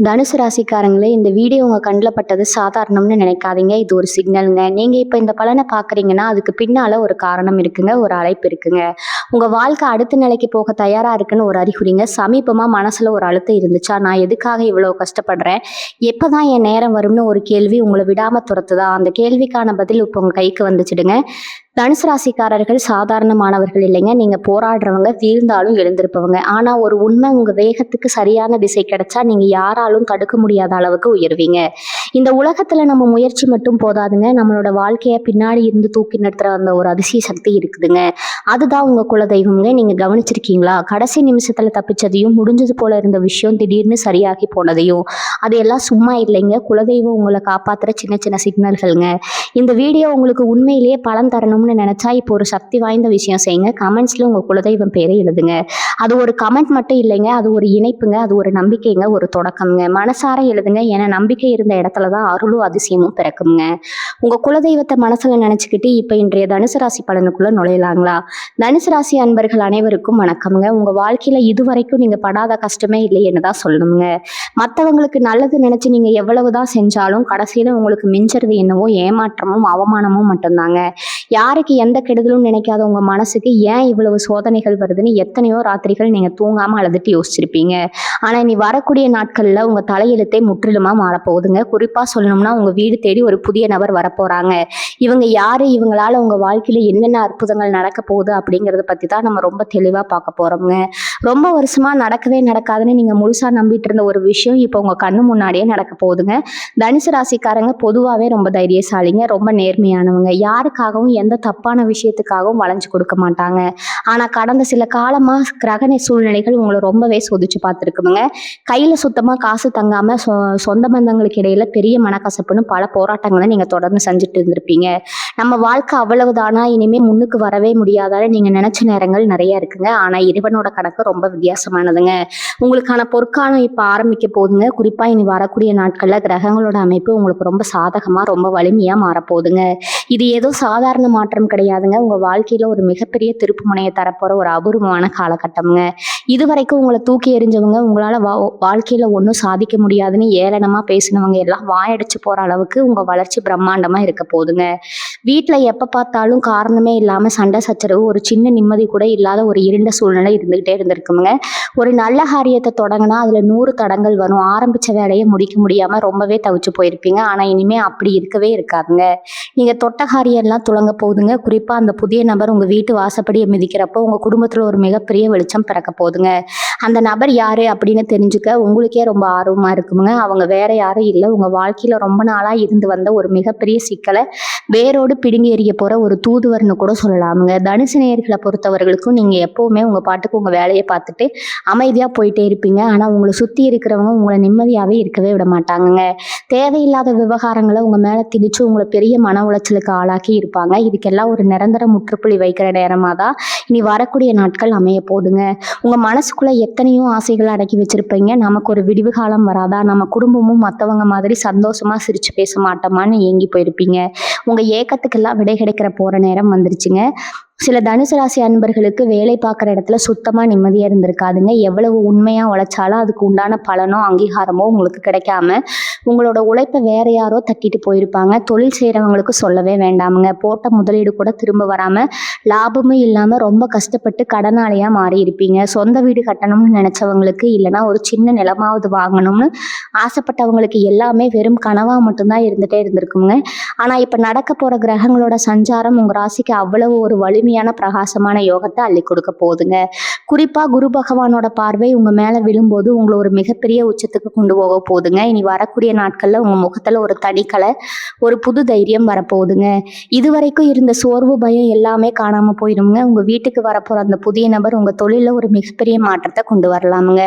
தனுசு ராசிக்காரங்களே, இந்த வீடியோ உங்க கண்ல பட்டது சாதாரணம்னு நினைக்காதீங்க. இது ஒரு சிக்னல்ங்க. நீங்க இப்ப இந்த பலன பார்க்குறீங்கன்னா, அதுக்கு பின்னால ஒரு காரணம் இருக்குங்க. ஒரு அழைப்பு இருக்குங்க. உங்க வாழ்க்கை அடுத்த நிலைக்கு போக தயாரா இருக்குன்னு ஒரு அறிகுறிங்க. சமீபமா மனசுல ஒரு அழுத்தம் இருந்துச்சா? நான் எதுக்காக இவ்வளவு கஷ்டப்படுறேன்? எப்பதான் என் நேரம் வரும்னு ஒரு கேள்வி உங்கள விடாம துரத்துதா? அந்த கேள்விக்கான பதில் இப்ப உங்க கைக்கு வந்துச்சுடுங்க. தனுசு ராசிக்காரர்கள் சாதாரணமானவர்கள் இல்லைங்க. நீங்க போராடுறவங்க, வீழ்ந்தாலும் எழுந்திருப்பவங்க. ஆனா ஒரு உண்மை, உங்க வேகத்துக்கு சரியான திசை கிடைச்சா நீங்க யாராலும் தடுக்க முடியாத அளவுக்கு உயர்வீங்க. இந்த உலகத்துல நம்ம முயற்சி மட்டும் போதாதுங்க. நம்மளோட வாழ்க்கைய பின்னாடி இருந்து தூக்கி நிறுத்துற அந்த ஒரு அதிசய சக்தி இருக்குதுங்க. அதுதான் உங்க குலதெய்வம்ங்க. நீங்க கவனிச்சிருக்கீங்களா? கடைசி நிமிஷத்துல தப்பிச்சதையும், முடிஞ்சது போல இருந்த விஷயம் திடீர்னு சரியாகி போனதையும், அதையெல்லாம் சும்மா இல்லைங்க. குலதெய்வம் உங்களை காப்பாத்துற சின்ன சின்ன சிக்னல்கள்ங்க. இந்த வீடியோ உங்களுக்கு உண்மையிலேயே பலன் தரணும்னு நினைச்சா இப்போ ஒரு சக்தி வாய்ந்த விஷயம் செய்யுங்க. கமெண்ட்ஸ்ல உங்க குலதெய்வம் பேரை எழுதுங்க. அது ஒரு கமெண்ட் மட்டும் இல்லைங்க. அது ஒரு இணைப்புங்க. அது ஒரு நம்பிக்கைங்க. ஒரு தொடக்கம்ங்க. மனசார எழுதுங்க. ஏன்னா நம்பிக்கை இருந்த இடத்துலதான் அருளும் அதிசயமும் பிறக்குங்க. உங்க குலதெய்வத்தை மனசுல நினைச்சுக்கிட்டு இப்ப இன்றைய தனுசு ராசி பலனுக்குள்ள நுழையலாங்களா? தனுசு ராசி அன்பர்கள் அனைவருக்கும் வணக்கம்ங்க. உங்க வாழ்க்கையில இதுவரைக்கும் நீங்க படாத கஷ்டமே இல்லைன்னு தான் சொல்லணுங்க. மற்றவங்களுக்கு நல்லது நினைச்சு நீங்க எவ்வளவுதான் செஞ்சாலும் கடைசியில உங்களுக்கு மிஞ்சறது என்னவோ ஏமாற்றமும் அவமானமும் மட்டும்தாங்க. யாருக்கு எந்த கெடுதலும் நினைக்காத உங்க மனசுக்கு ஏன் இவ்வளவு சோதனைகள் வருதுன்னு எத்தனையோ ராத்திரிகள் நீங்க தூங்காம அழுதுட்டு யோசிச்சிருப்பீங்க. ஆனா இனி வரக்கூடிய நாட்கள்ல உங்க தலையெழுத்தே முற்றிலுமா மாறப்போகுதுங்க. குறிப்பா சொல்லணும்னா உங்க வீடு தேடி ஒரு புதிய நபர் வரப்போறாங்க. இவங்க யாரு? இவங்களால உங்க வாழ்க்கையில என்னென்ன அற்புதங்கள் நடக்க போகுது அப்படிங்கறத பத்தி தான் நம்ம ரொம்ப தெளிவா பார்க்க போறோம்ங்க. ரொம்ப வருஷமா நடக்கவே நடக்காதுன்னு நீங்க முழுசா நம்பிட்டு இருந்த ஒரு விஷயம் இப்போ உங்க கண்ணு முன்னாடியே நடக்க போகுதுங்க. தனுசு ராசிக்காரங்க பொதுவாகவே ரொம்ப தைரியசாலிங்க. ரொம்ப நேர்மையானவங்க. யாருக்காகவும் எந்த தப்பான விஷயத்துக்காகவும் வளைஞ்சு கொடுக்க மாட்டாங்க. ஆனா கடந்த சில காலமா கிரகண சூழ்நிலைகள் உங்களை ரொம்பவே சோதிச்சு பார்த்துருக்குங்க. கையில சுத்தமா காசு தங்காம சொந்த பந்தங்களுக்கு இடையில பெரிய மனக்கசப்புன்னு பல போராட்டங்களை நீங்க தொடர்ந்து செஞ்சுட்டு இருந்திருப்பீங்க. நம்ம வாழ்க்கை அவ்வளவுதானா, இனிமே முன்னுக்கு வரவே முடியாதான்னு நீங்க நினைச்ச நேரங்கள் நிறைய இருக்குங்க. ஆனா இறைவனோட கணக்கு ரொம்ப வித்தியாசமானதுங்க. உங்களுக்கான பொற்காலம் இப்ப ஆரம்பிக்க போகுதுங்க. குறிப்பா இனி வரக்கூடிய நாட்கள்ல கிரகங்களோட அமைப்பு உங்களுக்கு ரொம்ப சாதகமா, ரொம்ப வலிமையா மாறப்போகுதுங்க. இது ஏதோ சாதாரண மாற்றம் கிடையாதுங்க. உங்க வாழ்க்கையில ஒரு மிகப்பெரிய திருப்பு முனையை தரப்போற ஒரு அபூர்வமான காலகட்டம்ங்க. இதுவரைக்கும் உங்களை தூக்கி எறிஞ்சவங்க, உங்களால வாழ்க்கையில ஒன்றும் சாதிக்க முடியாதுன்னு ஏளனமா பேசினவங்க எல்லாம் வாயடிச்சு போற அளவுக்கு உங்க வளர்ச்சி பிரம்மாண்டமா இருக்க போகுதுங்க. வீட்டுல எப்ப பார்த்தாலும் காரணமே இல்லாம சண்டை சச்சரவு, ஒரு சின்ன நிம்மதி கூட இல்லாத ஒரு இருண்ட சூழ்நிலை இருந்துகிட்டே இருந்திருக்குங்க. ஒரு நல்ல காரியத்தை தொடங்கினா அதுல 100 தடங்கள் வரும். ஆரம்பிச்ச வேலையை முடிக்க முடியாம ரொம்பவே தவிச்சு போயிருப்பீங்க. ஆனா இனிமே அப்படி இருக்கவே இருக்காதுங்க. நீங்க தொட்ட காரியம் எல்லாம் துலங்க போகுதுங்க. குறிப்பா அந்த புதிய நபர் உங்க வீட்டு வாசப்படியை மிதிக்கிறப்போ உங்க குடும்பத்துல ஒரு மிகப்பெரிய வெளிச்சம் பிறக்க போகுதுங்க. அந்த நபர் யாரு அப்படின்னு தெரிஞ்சுக்க உங்களுக்கே ரொம்ப ஆர்வமா இருக்குங்க. அவங்க வேற யாரும் இல்லை, உங்க வாழ்க்கையில ரொம்ப நாளா இருந்து வந்த ஒரு மிகப்பெரிய சிக்கலை வேரோடு பிடுங்கி எறிய போற ஒரு தூதுவர்னு கூட சொல்லலாமுங்க. தனுசு நேயர்களை பொறுத்தவர்களுக்கும் நீங்க எப்பவுமே உங்க பாட்டுக்கு உங்க வேலையை பார்த்துட்டு அமைதியா போயிட்டே இருப்பீங்க. ஆனா உங்களை சுத்தி இருக்கிறவங்க உங்களை நிம்மதியாவே இருக்கவே விட மாட்டாங்கங்க. தேவையில்லாத விவகாரங்களை உங்க மேல திணிச்சு உங்களை பெரிய மன உளைச்சலுக்கு ஆளாக்கி இருப்பாங்க. இதுக்கெல்லாம் ஒரு நிரந்தர முற்றுப்புள்ளி வைக்கிற நேரமா தான் இனி வரக்கூடிய நாட்கள் அமைய போகுதுங்க. உங்க மனசுக்குள்ள எத்தனையோ ஆசைகளை அடக்கி வச்சிருப்பீங்க. நமக்கு ஒரு விடிவு காலம் வராதா, நம்ம குடும்பமும் மற்றவங்க மாதிரி சந்தோஷமா சிரிச்சு பேச மாட்டோமான்னு ஏங்கி போயிருப்பீங்க. உங்க ஏக்கத்துக்கெல்லாம் விடை கிடைக்கிற போற நேரம் வந்துருச்சுங்க. சில தனுசு ராசி அன்பர்களுக்கு வேலை பார்க்குற இடத்துல சுத்தமா நிம்மதியா இருந்திருக்காதுங்க. எவ்வளவு உண்மையா உழைச்சாலும் அதுக்கு உண்டான பலனோ அங்கீகாரமோ உங்களுக்கு கிடைக்காம உங்களோட உழைப்பை வேற யாரோ தட்டிட்டு போயிருப்பாங்க. தொழில் செய்யறவங்களுக்கு சொல்லவே வேண்டாமுங்க. போட்ட முதலீடு கூட திரும்ப வராம, லாபமும் இல்லாம ரொம்ப கஷ்டப்பட்டு கடனாளியா மாறி இருப்பீங்க. சொந்த வீடு கட்டணும்னு நினைச்சவங்களுக்கு, இல்லைன்னா ஒரு சின்ன நிலமாவது வாங்கணும்னு ஆசைப்பட்டவங்களுக்கு எல்லாமே வெறும் கனவா மட்டும்தான் இருந்துட்டே இருந்திருக்குங்க. ஆனா இப்ப நடக்க போற கிரகங்களோட சஞ்சாரம் உங்க ராசிக்கு அவ்வளவு ஒரு வலிமையான பிரகாசமான யோகத்தை அள்ளி கொடுக்க போகுதுங்க. குறிப்பா குரு பகவானோட பார்வை உங்க மேல விழும்போது உங்களை ஒரு மிகப்பெரிய உச்சத்துக்கு கொண்டு போக போகுதுங்க. இனி வரக்கூடிய நாட்கள்ல உங்க முகத்துல ஒரு தனிக்கலை, ஒரு புது தைரியம் வரப்போகுதுங்க. இதுவரைக்கும் இருந்த சோர்வு, பயம் எல்லாமே காணாம போயிருங்க. உங்க வீட்டுக்கு வரப்போற அந்த புதிய நபர் உங்க தொழில ஒரு மிகப்பெரிய மாற்றத்தை கொண்டு வரலாமுங்க.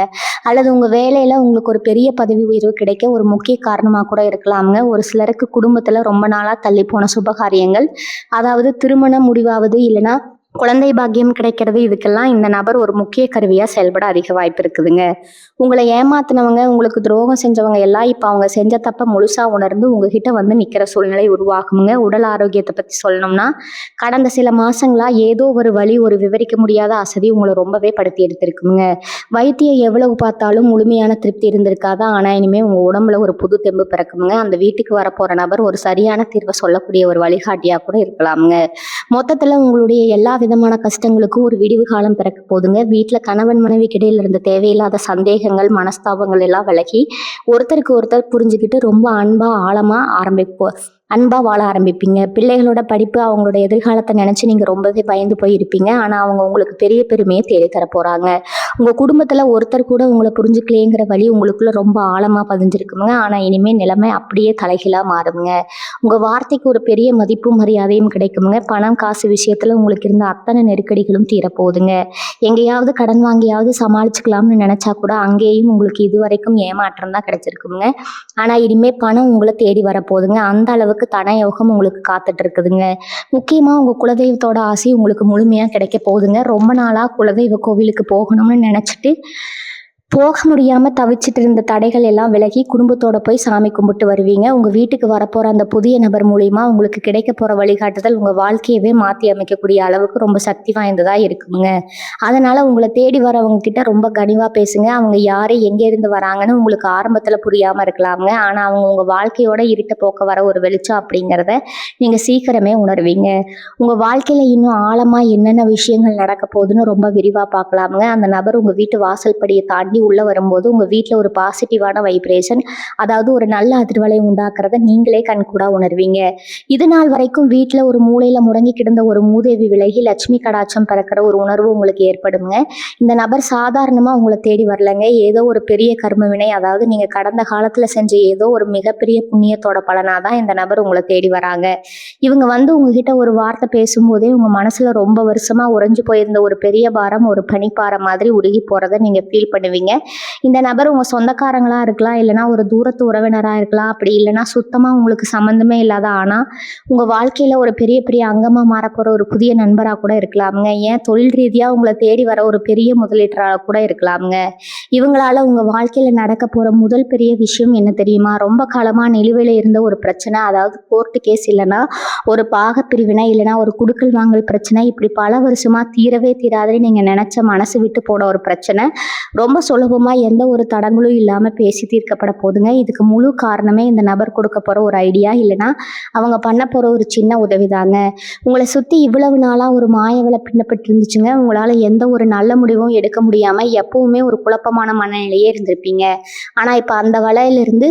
அல்லது உங்க வேலையில உங்களுக்கு ஒரு பெரிய பதவி உயர்வு கிடைக்க ஒரு முக்கிய காரணமா கூட இருக்கலாமுங்க. ஒரு சிலருக்கு குடும்பத்துல ரொம்ப நாளா தள்ளி போன சுபகாரியங்கள், அதாவது திருமணம் முடிவாவது, இல்லைன்னா குழந்தை பாக்கியம் கிடைக்கிறது இதுக்கெல்லாம் இந்த நபர் ஒரு முக்கிய கருவியா செயல்பட அதிக வாய்ப்பு இருக்குதுங்க. உங்களை ஏமாத்துனவங்க, உங்களுக்கு துரோகம் செஞ்சவங்க எல்லாம் இப்ப அவங்க செஞ்ச தப்ப முழுசா உணர்ந்து உங்ககிட்ட வந்து நிக்கிற சூழ்நிலை உருவாகுமுங்க. உடல் ஆரோக்கியத்தை பத்தி சொல்லணும்னா, கடந்த சில மாசங்களா ஏதோ ஒரு வலி, ஒரு விவரிக்க முடியாத அசதி உங்களை ரொம்பவே படுத்தி எடுத்திருக்குங்க. வைத்தியம் எவ்வளவு பார்த்தாலும் முழுமையான திருப்தி இருந்திருக்காது. ஆனா இனிமே உங்க உடம்புல ஒரு புது தெம்பு பிறக்குமுங்க. அந்த வீட்டுக்கு வரப்போற நபர் ஒரு சரியான தீர்வை சொல்லக்கூடிய ஒரு வழிகாட்டியா கூட இருக்கலாமுங்க. மொத்தத்துல உங்களுடைய எல்லா விதமான கஷ்டங்களுக்கும் ஒரு விடிவு காலம் பிறக்க போதுங்க. வீட்டுல கணவன் மனைவிக்கு இடையில இருந்த தேவையில்லாத சந்தேகங்கள், மனஸ்தாபங்கள் எல்லாம் விலகி ஒருத்தருக்கு ஒருத்தர் புரிஞ்சுக்கிட்டு ரொம்ப அன்பா ஆழமா அன்பா வாழ ஆரம்பிப்பீங்க. பிள்ளைகளோட படிப்பு, அவங்களோட எதிர்காலத்தை நினைச்சு நீங்க ரொம்பவே பயந்து போய் இருப்பீங்க. ஆனா அவங்க உங்களுக்கு பெரிய பெருமையை தேடி தர போறாங்க. உங்க குடும்பத்துல ஒருத்தர் கூட உங்களை புரிஞ்சுக்கலேங்கிற வழி உங்களுக்குள்ள ரொம்ப ஆழமா பதிஞ்சிருக்குங்க. ஆனா இனிமே நிலைமை அப்படியே தலைகீழா மாறுங்க. உங்க வார்த்தைக்கு ஒரு பெரிய மதிப்பும் மரியாதையும் கிடைக்குங்க. பணம் காசு விஷயத்துல உங்களுக்கு இருந்த அத்தனை நெருக்கடிகளும் தீரப்போகுதுங்க. எங்கேயாவது கடன் வாங்கியாவது சமாளிச்சுக்கலாம்னு நினைச்சா கூட அங்கேயும் உங்களுக்கு இதுவரைக்கும் ஏமாற்றம் தான் கிடைச்சிருக்குங்க. ஆனா இனிமே பணம் உங்களை தேடி வரப்போகுதுங்க. அந்த அளவுக்கு தனயோகம் உங்களுக்கு காத்துட்டு இருக்குதுங்க. முக்கியமா உங்க குலதெய்வத்தோட ஆசை உங்களுக்கு முழுமையா கிடைக்க போகுதுங்க. ரொம்ப நாளா குலதெய்வ கோவிலுக்கு போகணும்னு நினைச்சிட்டு போக முடியாம தவிச்சிட்டு இருந்த தடைகள் எல்லாம் விலகி குடும்பத்தோட போய் சாமி கும்பிட்டு வருவீங்க. உங்க வீட்டுக்கு வரப்போற அந்த புதிய நபர் மூலியமா உங்களுக்கு கிடைக்க போற வழிகாட்டுதல் உங்க வாழ்க்கையவே மாத்தி அமைக்கக்கூடிய அளவுக்கு ரொம்ப சக்தி வாய்ந்ததா இருக்குங்க. அதனால உங்களை தேடி வரவங்க கிட்ட ரொம்ப கனிவா பேசுங்க. அவங்க யாரு, எங்க இருந்து வராங்கன்னு உங்களுக்கு ஆரம்பத்துல புரியாம இருக்கலாமுங்க. ஆனா அவங்க உங்க வாழ்க்கையோட இருட்ட போக்க வர ஒரு வெளிச்சம் அப்படிங்கிறத நீங்க சீக்கிரமே உணர்வீங்க. உங்க வாழ்க்கையில இன்னும் ஆழமா என்னென்ன விஷயங்கள் நடக்க போகுதுன்னு ரொம்ப விரிவா பார்க்கலாமுங்க. அந்த நபர் உங்க வீட்டு வாசல் படியை தாண்டி உள்ள வரும்போது உங்க வீட்டுல ஒரு பாசிட்டிவான வைப்ரேஷன், அதாவது ஒரு நல்ல அதிர்வலை உண்டாக்குறத நீங்களே கண்கூடா உணர்வீங்க. இது நாள் வரைக்கும் வீட்டுல ஒரு மூலையில முடங்கி கிடந்த ஒரு மூதேவி விலகி லட்சுமி கடாட்சம் பிறக்கிற ஒரு உணர்வு உங்களுக்கு ஏற்படுங்க. இந்த நபர் சாதாரணமா உங்களை தேடி வரலங்க. ஏதோ ஒரு பெரிய கர்ம வினை, அதாவது நீங்க கடந்த காலத்துல செஞ்ச ஏதோ ஒரு மிகப்பெரிய புண்ணியத்தோட பலனாதான் இந்த நபர் உங்களை தேடி வராங்க. இவங்க வந்து உங்ககிட்ட ஒரு வார்த்தை பேசும்போதே உங்க மனசுல ரொம்ப வருஷமா உறைஞ்சு போயிருந்த ஒரு பெரிய பாரம் ஒரு பனிப்பாறை மாதிரி உருகி போறதை நீங்க ஃபீல் பண்ணுவீங்க. இந்த நபர் உங்க சொந்தக்காரங்களா இருக்கலாம், இல்லைன்னா ஒரு தூரத்து உறவினரா இருக்கலாம், அப்படி இல்லைன்னா சுத்தமா உங்களுக்கு சம்மந்தமே இல்லாத ஆனா உங்க வாழ்க்கையில ஒரு பெரிய பெரிய அங்கமா மாறப்போற ஒரு புதிய நண்பரா கூட இருக்கலாமுங்க. ஏன் தொழில் ரீதியா உங்களை தேடி வர ஒரு பெரிய முதலீட்டராக கூட இருக்கலாமுங்க. இவங்களால உங்க வாழ்க்கையில நடக்க போற முதல் பெரிய விஷயம் என்ன தெரியுமா? ரொம்ப காலமா நிலுவையில இருந்த ஒரு பிரச்சனை, அதாவது கோர்ட்டு கேஸ், இல்லைன்னா ஒரு பாக பிரிவினை, இல்லைன்னா ஒரு குடுக்கல் வாங்கல் பிரச்சனை, இப்படி பல வருஷமா தீரவே தீராதுன்னு நீங்க நினைச்ச மனசு விட்டு போன ஒரு பிரச்சனை ரொம்ப சுலபமா எந்த ஒரு தடங்களும் இல்லாம பேசி தீர்க்கப்பட போதுங்க. இதுக்கு முழு காரணமே இந்த நபர் கொடுக்க போற ஒரு ஐடியா, இல்லைன்னா அவங்க பண்ண போற ஒரு சின்ன உதவிதாங்க. உங்களை சுத்தி இவ்வளவு நாளா ஒரு மாயவலை பின்னப்பட்டு இருந்துச்சுங்க. உங்களால எந்த ஒரு நல்ல முடிவும் எடுக்க முடியாம எப்பவுமே ஒரு குழப்பமான மனநிலையே இருந்திருப்பீங்க. ஆனா இப்ப அந்த வலையிலிருந்து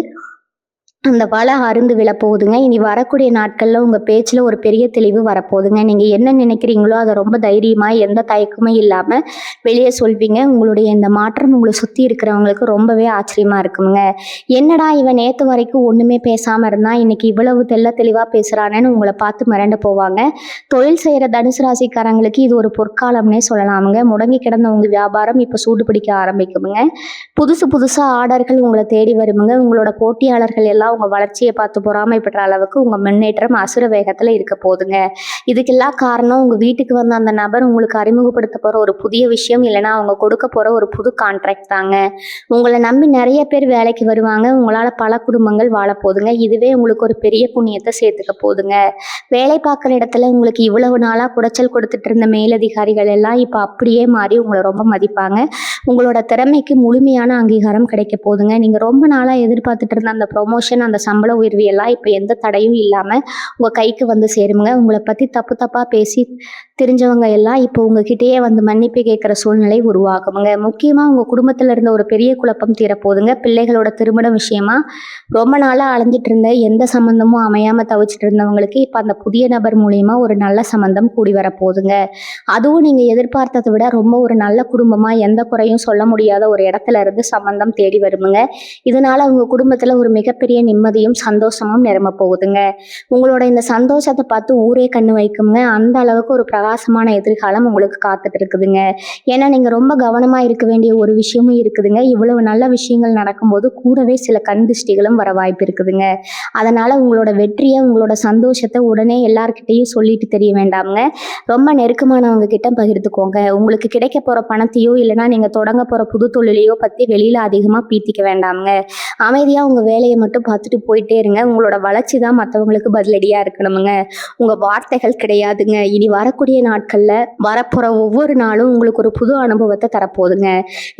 அந்த வலை அருந்து விழப்போகுதுங்க. இனி வரக்கூடிய நாட்கள்ல உங்க பேச்சுல ஒரு பெரிய தெளிவு வரப்போகுதுங்க. நீங்க என்ன நினைக்கிறீங்களோ அதை ரொம்ப தைரியமா எந்த தயக்கமும் இல்லாம வெளியே சொல்வீங்க. உங்களுடைய இந்த மாற்றம் உங்களை சுத்தி இருக்கிறவங்களுக்கு ரொம்பவே ஆச்சரியமா இருக்குங்க. என்னடா இவன் நேத்து வரைக்கும் ஒண்ணுமே பேசாம இருந்தா இன்னைக்கு இவ்வளவு தெளிவா பேசுறானேன்னு உங்களை பார்த்து மிரண்டு போவாங்க. தொழில் செய்யற தனுசு ராசிக்காரங்களுக்கு இது ஒரு பொற்காலம்னே சொல்லலாமுங்க. முடங்கி கிடந்த உங்க வியாபாரம் இப்ப சூடு பிடிக்க ஆரம்பிக்குமுங்க. புதுசா ஆர்டர்கள் உங்களை தேடி வருமுங்க. உங்களோட போட்டியாளர்கள் எல்லாம் உங்க வளர்ச்சியை பார்த்து பொறாமைப்படுற அளவுக்கு உங்க முன்னேற்றம் அசுர வேகத்துல இருக்க போதுங்க. இதுக்கெல்லாம் காரணம் உங்க வீட்டுக்கு வந்த அந்த நபர் உங்களுக்கு அறிமுகப்படுத்த போற ஒரு புதிய விஷயம், இல்லைன்னா அவங்க கொடுக்க போற ஒரு புது கான்ட்ராக்ட் தாங்க. உங்களை நம்பி நிறைய பேர் வேலைக்கு வருவாங்க. உங்களால பல குடும்பங்கள் வாழ போதுங்க. இதுவே உங்களுக்கு ஒரு பெரிய புண்ணியத்தை சேர்த்துக்க போதுங்க. வேலை பார்க்குற இடத்துல உங்களுக்கு இவ்வளவு நாளா குடைச்சல் கொடுத்துட்டு இருந்த மேலதிகாரிகள் எல்லாம் இப்ப அப்படியே மாறி உங்களை ரொம்ப மதிப்பாங்க. உங்களோட திறமைக்கு முழுமையான அங்கீகாரம் கிடைக்க போதுங்க. நீங்க ரொம்ப நாளா எதிர்பார்த்துட்டு இருந்த அந்த ப்ரொமோஷன், அந்த சம்பள உயர்வு எல்லாம் இப்ப எந்த தடையும் இல்லாம உங்க கைக்கு வந்து சேருங்க. உங்களை பத்தி தப்பா பேசி தெரிஞ்சவங்க எல்லாம் இப்போ உங்ககிட்டயே வந்து மன்னிப்பு கேட்குற சூழ்நிலை உருவாகுங்க. முக்கியமா உங்க குடும்பத்துல இருந்த ஒரு பெரிய குழப்பம் தீரப்போகுதுங்க. பிள்ளைகளோட திருமண விஷயமா ரொம்ப நாளா அலைஞ்சிட்டு இருந்த எந்த சம்பந்தமும் அமையாம தவிச்சிட்டு இருந்தவங்களுக்கு இப்ப அந்த புதிய நபர் மூலியமா ஒரு நல்ல சம்பந்தம் கூடி வரப்போகுதுங்க. அதுவும் நீங்க எதிர்பார்த்ததை விட ரொம்ப ஒரு நல்ல குடும்பமா எந்த குறையும் சொல்ல முடியாத ஒரு இடத்துல இருந்து சம்பந்தம் தேடி வருமுங்க. இதனால உங்க குடும்பத்துல ஒரு மிகப்பெரிய நிம்மதியும் சந்தோஷமும் நிரம்ப போகுதுங்க. உங்களோட இந்த சந்தோஷத்தை பார்த்து ஊரே கண்ணு வைக்குங்க. அந்த அளவுக்கு ஒரு பிரகாசமான எதிர்காலம் உங்களுக்கு காத்துட்டு இருக்குதுங்க. ஏன்னா நீங்கள் ரொம்ப கவனமாக இருக்க வேண்டிய ஒரு விஷயமும் இருக்குதுங்க. இவ்வளவு நல்ல விஷயங்கள் நடக்கும்போது கூடவே சில கண் திருஷ்டிகளும் வர வாய்ப்பு இருக்குதுங்க. அதனால் உங்களோட வெற்றியை உங்களோட சந்தோஷத்தை உடனே எல்லார்கிட்டையும் சொல்லிட்டு தெரிய வேண்டாமுங்க. ரொம்ப நெருக்கமானவங்க கிட்ட பகிர்ந்துக்கோங்க. உங்களுக்கு கிடைக்க போகிற பணத்தையோ இல்லைனா நீங்கள் தொடங்க போகிற புது தொழிலையோ பற்றி வெளியில் அதிகமாக பீத்திக்க வேண்டாமுங்க. அமைதியாக உங்கள் வேலையை மட்டும் பார்த்துட்டு போயிட்டே இருங்க. உங்களோட வளர்ச்சி தான் மற்றவங்களுக்கு பதிலடியாக இருக்கணுமுங்க. உங்கள் வார்த்தைகள் கிடையாதுங்க. இனி வரக்கூடிய நாட்களில் வரப்போகிற ஒவ்வொரு நாளும் உங்களுக்கு ஒரு புது அனுபவத்தை தரப்போகுதுங்க.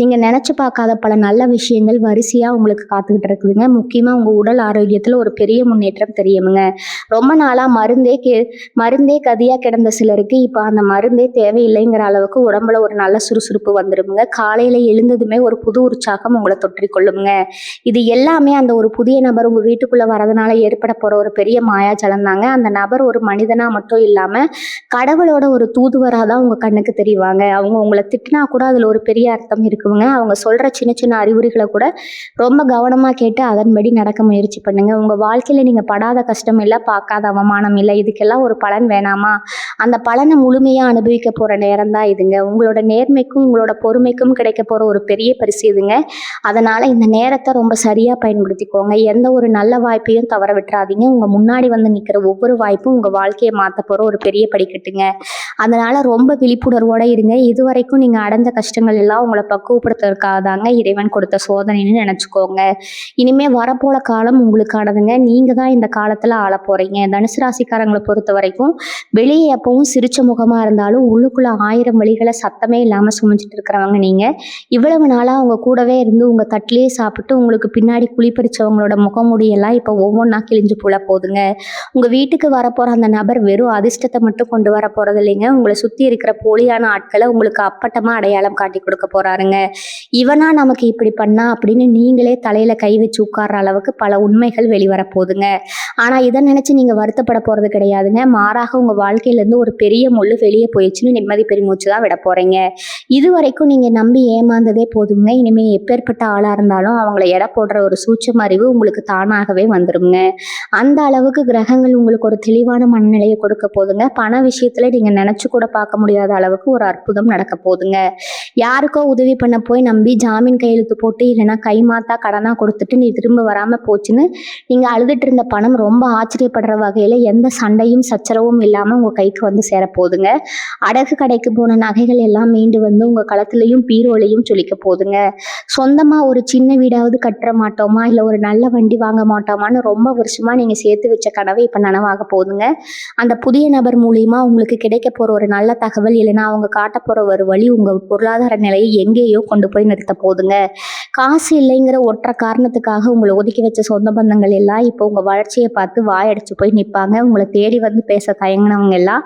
நீங்கள் நினச்சி பார்க்காத பல நல்ல விஷயங்கள் வரிசையாக உங்களுக்கு காத்துக்கிட்டு இருக்குதுங்க. முக்கியமாக உங்கள் உடல் ஆரோக்கியத்தில் ஒரு பெரிய முன்னேற்றம் தெரியுமுங்க. ரொம்ப நாளாக மருந்தே கதியாக கிடந்த சிலருக்கு இப்போ அந்த மருந்தே தேவையில்லைங்கிற அளவுக்கு உடம்புல ஒரு நல்ல சுறுசுறுப்பு வந்துடுமுங்க. காலையில் எழுந்ததுமே ஒரு புது உற்சாகம் உங்களை தொற்றிக்கொள்ளுமுங்க. இது எல்லாமே அந்த ஒரு புதிய நபர் உங்கள் வீட்டுக்குள்ளே வரதுனால ஏற்பட போகிற ஒரு பெரிய மாயாஜலம் தாங்க. அந்த நபர் ஒரு மனிதனாக மட்டும் இல்லாமல் கடவுளோட ஒரு தூதுவராக தான் உங்கள் கண்ணுக்கு தெரிவாங்க. அவங்க உங்களை திட்டினா கூட அதில் ஒரு பெரிய அர்த்தம் இருக்குங்க. அவங்க சொல்கிற சின்ன சின்ன அறிகுறிகளை கூட ரொம்ப கவனமாக கேட்டு அதன்படி நடக்க முயற்சி பண்ணுங்க. உங்கள் வாழ்க்கையில் நீங்கள் படாத கஷ்டம் இல்லை, பார்க்காத அவமானம் இல்லை. இதுக்கெல்லாம் ஒரு பலன் வேணாமா? அந்த பலனை முழுமையாக அனுபவிக்க போகிற நேரம் தான் இதுங்க. உங்களோட நேர்மைக்கும் உங்களோட பொறுமைக்கும் கிடைக்க போகிற ஒரு பெரிய பரிசு இதுங்க. அதனால் இந்த நேரத்தை ரொம்ப சரியாக பயன்படுத்திக்கோங்க. எந்த ஒரு நல்ல வாய்ப்பையும் தவற விட்டுறாதீங்க. உங்கள் முன்னாடி வந்து நிற்கிற ஒவ்வொரு வாய்ப்பும் உங்கள் வாழ்க்கையை மாற்ற போகிற ஒரு பெரிய படிக்கட்டுங்க. அதனால் ரொம்ப விழிப்புணர்வோடு இருங்க. இதுவரைக்கும் நீங்கள் அடைஞ்ச கஷ்டங்கள் எல்லாம் உங்களை பக்குவப்படுத்துறதுக்காக தாங்க இறைவன் கொடுத்த சோதனைன்னு நினச்சிக்கோங்க. இனிமேல் வரப்போகிற காலம் உங்களுக்கானதுங்க. நீங்கள் தான் இந்த காலத்தில் ஆள போகிறீங்க. தனுசு ராசிக்காரங்களை பொறுத்த வரைக்கும் வெளியே எப்பவும் சிரிச்ச முகமாக இருந்தாலும் உள்ளுக்குள்ளே 1000 வழிகளை சத்தமே இல்லாமல் சுமஞ்சிட்டு இருக்கிறவங்க நீங்கள். இவ்வளவு நாளாக அவங்க கூடவே இருந்து உங்கள் தட்டிலே சாப்பிட்டு உங்களுக்கு பின்னாடி குளிப்பறிச்சவங்களோட முகமூடியெல்லாம் இப்போ ஒவ்வொன்றா கிழிஞ்சு போல போகுதுங்க. உங்கள் வீட்டுக்கு வரப்போகிற அந்த நபர் வெறும் அதிர்ஷ்டத்தை மட்டும் கொண்டு வர போகிறது இல்லைங்க. உங்களை சுற்றி இருக்கிற போலியான ஆட்களை உங்களுக்கு அப்பட்டமாக அடையாளம் காட்டி கொடுக்க போகிறாருங்க. இவனா நமக்கு இப்படி பண்ணா அப்படின்னு நீங்களே தலையில் கை வச்சு உட்கார்ற அளவுக்கு பல உண்மைகள் வெளிவர போகுதுங்க. ஆனால் இதை நினச்சி நீங்கள் வருத்தப்பட போகிறது கிடையாதுங்க. மாறாக உங்கள் வாழ்க்கையிலேருந்து ஒரு பெரிய முள்ளு வெளியே போயிடுச்சுன்னு நிம்மதி பெருமூச்சு தான் விட போகிறீங்க. இது வரைக்கும் நீங்கள் நம்பி ஏமாந்ததே போதுங்க. இனிமேல் எப்பேற்பட்ட ஆளாக இருந்தாலும் அவங்கள எடை போடுற ஒரு சூட்சும அறிவு உங்களுக்கு தானாகவே வந்துடுங்க. அந்த அளவுக்கு கிரகங்கள் உங்களுக்கு ஒரு தெளிவான மனநிலையை கொடுக்க போதுங்க. பண விஷயத்தில் நீங்கள் நினச்சி கூட பார்க்க முடியாத அளவுக்கு ஒரு அற்புதம் நடக்க போதுங்க. யாருக்கோ உதவி பண்ண போய் நம்பி ஜாமீன் கையெழுத்து போட்டு இல்லைனா கைமாத்தா கடனாக கொடுத்துட்டு நீ திரும்ப வராமல் போச்சுன்னு நீங்கள் அழுதுட்டு இருந்த பணம் ரொம்ப ஆச்சரியப்படுற வகையில் எந்த சண்டையும் சச்சரவும் இல்லாமல் உங்கள் கைக்கு வந்து சேரப்போகுதுங்க. அடகு கடைக்கு போன நகைகள் எல்லாம் மீண்டு வந்து உங்கள் களத்துலையும் பீரோலையும் சொலிக்க போகுதுங்க. சொந்தமாக ஒரு சின்ன வீடாவது கட்டுற மாட்டோமா இல்லை ஒரு நல்ல வண்டி வாங்க மாட்டோமான்னு ரொம்ப வருஷமாக நீங்கள் சேர்த்து வச்ச கனவை இப்போ நனவாக போகுதுங்க. அந்த புதிய நபர் மூலியமாக உங்களுக்கு கிடைக்க போகிற ஒரு நல்ல தகவல் இல்லைனா அவங்க காட்ட போகிற ஒரு வழி உங்கள் பொருளாதார நிலையை எங்கேயோ கொண்டு போய் நிறுத்த போகுதுங்க. காசு இல்லைங்கிற ஒற்றை காரணத்துக்காக உங்களை ஒதுக்கி வச்ச சொந்த பந்தங்கள் எல்லாம் இப்போ உங்கள் வளர்ச்சியை பார்த்து வாயடிச்சு போய் நிற்பாங்க. உங்களை தேடி வந்து பேச தயங்கினவங்க எல்லாம்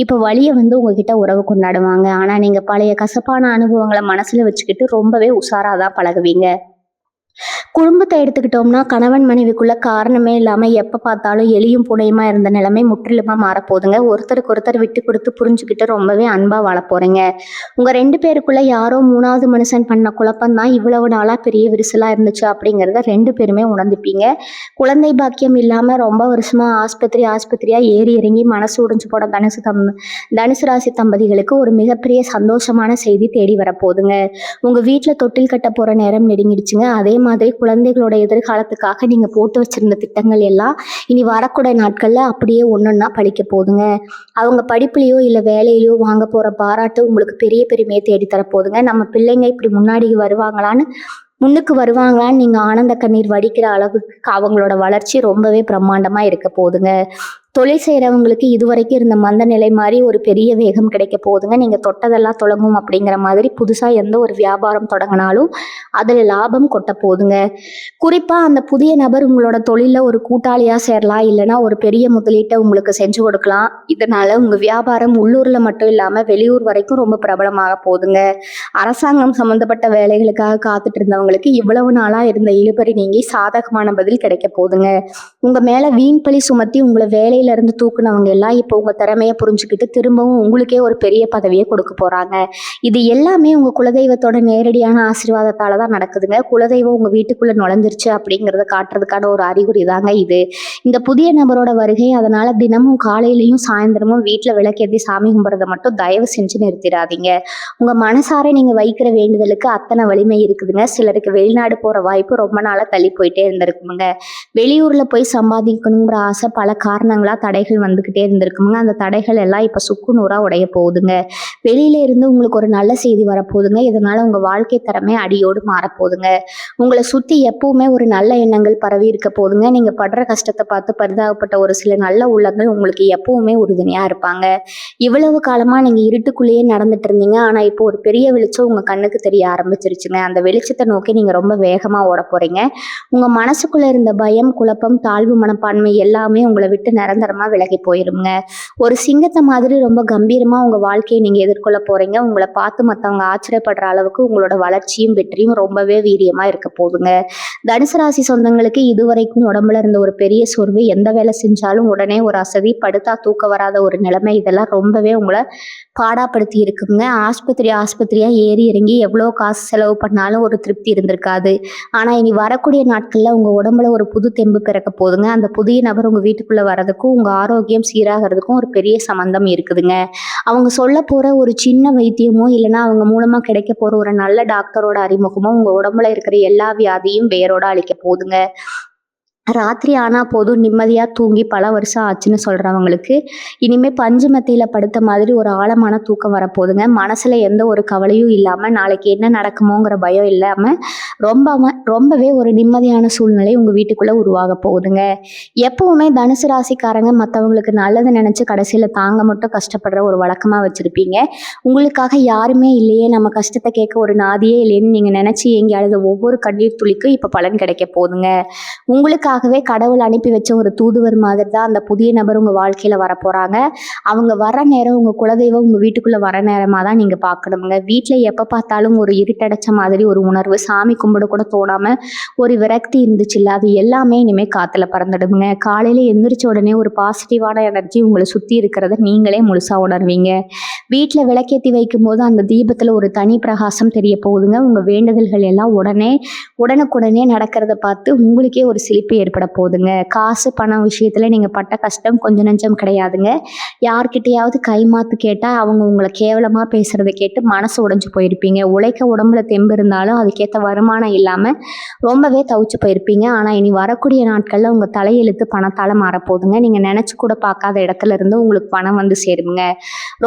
இப்போ வழியை வந்து உங்ககிட்ட உறவு கொண்டாடுவாங்க. ஆனால் நீங்கள் பழைய கசப்பான அனுபவங்களை மனசில் வச்சுக்கிட்டு ரொம்பவே உஷாராக தான் பழகுவீங்க. குடும்பத்தை எடுத்துக்கிட்டோம்னா கணவன் மனைவிக்குள்ள காரணமே இல்லாமல் எப்போ பார்த்தாலும் எலியும் புனையுமா இருந்த நிலைமை முற்றிலுமாக மாறப்போகுதுங்க. ஒருத்தருக்கு ஒருத்தர் விட்டு கொடுத்து புரிஞ்சுக்கிட்டு ரொம்பவே அன்பாக வாழ போகிறீங்க. உங்கள் 2 பேருக்குள்ள யாரோ 3வது மனுஷன் பண்ண குழப்பம் தான் இவ்வளவு நாளாக பெரிய விரிசலாக இருந்துச்சு அப்படிங்கிறத 2 பேருமே உணர்ந்துப்பீங்க. குழந்தை பாக்கியம் இல்லாமல் ரொம்ப வருஷமாக ஆஸ்பத்திரியாக ஏறி இறங்கி மனசு உடைஞ்சு போட தனுசு ராசி தம்பதிகளுக்கு ஒரு மிகப்பெரிய சந்தோஷமான செய்தி தேடி வரப்போகுதுங்க. உங்கள் வீட்டில் தொட்டில் கட்ட போகிற நேரம் நெருங்கிடுச்சுங்க. அதே மாதிரி குழந்தைகளோட எதிர்காலத்துக்காக நீங்கள் போட்டு வச்சிருந்த திட்டங்கள் எல்லாம் இனி வரக்கூடிய நாட்களில் அப்படியே ஒன்றொன்னா பழிக்க போகுதுங்க. அவங்க படிப்புலையோ இல்லை வேலையிலையோ வாங்க போகிற பாராட்டு உங்களுக்கு பெரிய பெருமையை தேடித்தரப்போகுதுங்க. நம்ம பிள்ளைங்க இப்படி முன்னுக்கு வருவாங்களான்னு நீங்கள் ஆனந்த கண்ணீர் வடிக்கிற அளவுக்கு அவங்களோட வளர்ச்சி ரொம்பவே பிரம்மாண்டமாக இருக்க போகுதுங்க. தொழில் செய்கிறவங்களுக்கு இதுவரைக்கும் இருந்த மந்த நிலை மாதிரி ஒரு பெரிய வேகம் கிடைக்க போகுதுங்க. நீங்கள் தொட்டதெல்லாம் தொடங்கும் அப்படிங்கிற மாதிரி புதுசாக எந்த ஒரு வியாபாரம் தொடங்கினாலும் அதில் லாபம் கொட்ட போகுதுங்க. குறிப்பாக அந்த புதிய நபர் உங்களோட தொழிலில் ஒரு கூட்டாளியாக சேரலாம், இல்லைனா ஒரு பெரிய முதலீட்டை உங்களுக்கு செஞ்சு கொடுக்கலாம். இதனால் உங்கள் வியாபாரம் உள்ளூரில் மட்டும் இல்லாமல் வெளியூர் வரைக்கும் ரொம்ப பிரபலமாக போகுதுங்க. அரசாங்கம் சம்மந்தப்பட்ட வேலைகளுக்காக காத்துட்டு இருந்தவங்களுக்கு இவ்வளவு நாளாக இருந்த இழுபறி நீங்கி சாதகமான பதில் கிடைக்க போகுதுங்க. உங்கள் மேலே வீண் பழி சுமத்தி உங்களை வேலையை நிலையிலேருந்து தூக்குனவங்க எல்லாம் இப்போ உங்கள் திறமையை புரிஞ்சுக்கிட்டு திரும்பவும் உங்களுக்கே ஒரு பெரிய பதவியை கொடுக்க போகிறாங்க. இது எல்லாமே உங்கள் குலதெய்வத்தோட நேரடியான ஆசீர்வாதத்தால் தான் நடக்குதுங்க. குலதெய்வம் உங்கள் வீட்டுக்குள்ளே நுழைஞ்சிருச்சு அப்படிங்கிறத காட்டுறதுக்கான ஒரு அறிகுறி தாங்க இது. இந்த புதிய நபரோட வருகை அதனால் தினமும் காலையிலையும் சாயந்தரமும் வீட்டில் விளக்கேற்றி சாமி கும்பிட்றத மட்டும் தயவு செஞ்சு நிறுத்திடாதீங்க. உங்கள் மனசார நீங்கள் வைக்கிற வேண்டுதலுக்கு அத்தனை வலிமை இருக்குதுங்க. சிலருக்கு வெளிநாடு போகிற வாய்ப்பு ரொம்ப நாளாக தள்ளி போயிட்டே இருந்திருக்குமுங்க. வெளியூரில் போய் சம்பாதிக்கணுங்கிற ஆசை பல காரணங்களாக தடைகள் வந்துக்கிட்டே இருந்திருக்குமுங்க. அந்த தடைகள் எல்லாம் இப்போ சுக்கு நூறாக உடைய போகுதுங்க. வெளியில இருந்து உங்களுக்கு ஒரு நல்ல செய்தி வரப்போகுதுங்க. இதனால் உங்கள் வாழ்க்கை தரமே அடியோடு மாறப்போகுதுங்க. உங்களை சுற்றி எப்பவுமே ஒரு நல்ல எண்ணங்கள் பரவி இருக்க போதுங்க. நீங்கள் படுற கஷ்டத்தை பார்த்து பரிதாபப்பட்ட ஒரு சில நல்ல உள்ளங்கள் உங்களுக்கு எப்பவுமே உறுதுணையாக இருப்பாங்க. இவ்வளவு காலமாக நீங்கள் இருட்டுக்குள்ளேயே நடந்துட்டு இருந்தீங்க. ஆனால் இப்போ ஒரு பெரிய வெளிச்சம் உங்கள் கண்ணுக்கு தெரிய ஆரம்பிச்சிருச்சுங்க. அந்த வெளிச்சத்தை நோக்கி நீங்கள் ரொம்ப வேகமாக ஓட போகிறீங்க. உங்கள் மனசுக்குள்ளே இருந்த பயம், குழப்பம், தாழ்வு மனப்பான்மை எல்லாமே உங்களை விட்டு நிரந்தரமாக விலகி போயிருங்க. ஒரு சிங்கத்தை மாதிரி ரொம்ப கம்பீரமாக உங்கள் வாழ்க்கையை நீங்கள் எதிர்கொள்ள போகிறீங்க. உங்களை பார்த்து மற்றவங்க ஆச்சரியப்படுற அளவுக்கு உங்களோட வளர்ச்சியும் வெற்றியும் ரொம்பவே வீரியமாக இருக்க போகுதுங்க. தனுசு ராசி சொந்தங்களுக்கு இதுவரைக்கும் உடம்புல இருந்த ஒரு பெரிய சோர்வு, எந்த வேலை செஞ்சாலும் உடனே ஒரு அசதி, படுத்தா தூக்க வராத ஒரு நிலைமை, இதெல்லாம் ரொம்பவே உங்களை பாடாப்படுத்தி இருக்குங்க. ஆஸ்பத்திரியாக ஏறி இறங்கி எவ்வளோ காசு செலவு பண்ணாலும் ஒரு திருப்தி இருந்திருக்காது. ஆனால் இனி வரக்கூடிய நாட்களில் உங்கள் உடம்புல ஒரு புது தெம்பு பிறக்க போதுங்க. அந்த புதிய நபர் உங்கள் வீட்டுக்குள்ளே வர்றதுக்கும் உங்கள் ஆரோக்கியம் சீராகிறதுக்கும் ஒரு பெரிய சம்பந்தம் இருக்குதுங்க. அவங்க சொல்ல போகிற ஒரு சின்ன வைத்தியமோ இல்லைன்னா அவங்க மூலமாக கிடைக்க போகிற ஒரு நல்ல டாக்டரோட அறிமுகமோ உங்கள் உடம்புல இருக்கிற எல்லா வியாதியும் வேரோட அழிக்க போகுதுங்க. ராத்திரி ஆனால் போதும் நிம்மதியாக தூங்கி பல வருஷம் ஆச்சுன்னு சொல்கிறவங்களுக்கு இனிமேல் பஞ்சு மெத்தையில் படுத்த மாதிரி ஒரு ஆழமான தூக்கம் வரப்போகுதுங்க. மனசில் எந்த ஒரு கவலையும் இல்லாமல் நாளைக்கு என்ன நடக்குமோங்கிற பயம் இல்லாமல் ரொம்பவே ஒரு நிம்மதியான சூழ்நிலை உங்கள் வீட்டுக்குள்ளே உருவாக போகுதுங்க. எப்பவுமே தனுசு ராசிக்காரங்க மற்றவங்களுக்கு நல்லது நினச்சி கடைசியில் தாங்க மட்டும் கஷ்டப்படுற ஒரு வழக்கமாக வச்சுருப்பீங்க. உங்களுக்காக யாருமே இல்லையே, நம்ம கஷ்டத்தை கேட்க ஒரு நாதியே இல்லைன்னு நீங்கள் நினச்சி ஏங்கி அழுத ஒவ்வொரு கண்ணீர் துளிக்கும் இப்போ பலன் கிடைக்க போகுதுங்க. உங்களுக்காகவே கடவுள் அனுப்பி வச்ச ஒரு தூதுவர் மாதிரி தான் அந்த புதிய நபர் உங்கள் வாழ்க்கையில் வரப்போகிறாங்க. அவங்க வர நேரம் உங்கள் குலதெய்வம் உங்கள் வீட்டுக்குள்ளே வர நேரமாக தான் நீங்கள் பார்க்கணுங்க. வீட்டில் எப்போ பார்த்தாலும் ஒரு இருட்டடைச்ச மாதிரி ஒரு உணர்வு, சாமி கும்பிட கூட தோணாமல் ஒரு விரக்தி இருந்துச்சுல்ல, அது எல்லாமே இனிமேல் காற்றுல பறந்துடுங்க. காலையில் எந்திரிச்ச உடனே ஒரு பாசிட்டிவான எனர்ஜி உங்களை சுற்றி இருக்கிறத நீங்களே முழுசாக உணர்வீங்க. வீட்டில் விளக்கேற்றி வைக்கும் போது அந்த தீபத்தில் ஒரு தனி பிரகாசம் தெரிய போகுதுங்க. உங்கள் வேண்டுதல்கள் எல்லாம் உடனுக்குடனே நடக்கிறத பார்த்து உங்களுக்கே ஒரு சிலிப்பு ஏற்பட போகுதுங்க. காசு பணம் விஷயத்தில் நீங்கள் பட்ட கஷ்டம் கொஞ்சம் நஞ்சம் கிடையாதுங்க. யார்கிட்டையாவது கைமாத்து கேட்டால் அவங்க உங்களை கேவலமாக பேசுகிறத கேட்டு மனசு உடைஞ்சு போயிருப்பீங்க. உழைக்க உடம்புல தெம்பு இருந்தாலும் அதுக்கேற்ற வருமானம் இல்லாமல் ரொம்பவே தவிச்சு போயிருப்பீங்க. ஆனால் இனி வரக்கூடிய நாட்களில் உங்கள் தலையெழுத்து பணத்தால் மாறப்போகுதுங்க. நீங்கள் நினச்சி கூட பார்க்காத இடத்துல இருந்து உங்களுக்கு பணம் வந்து சேருங்க.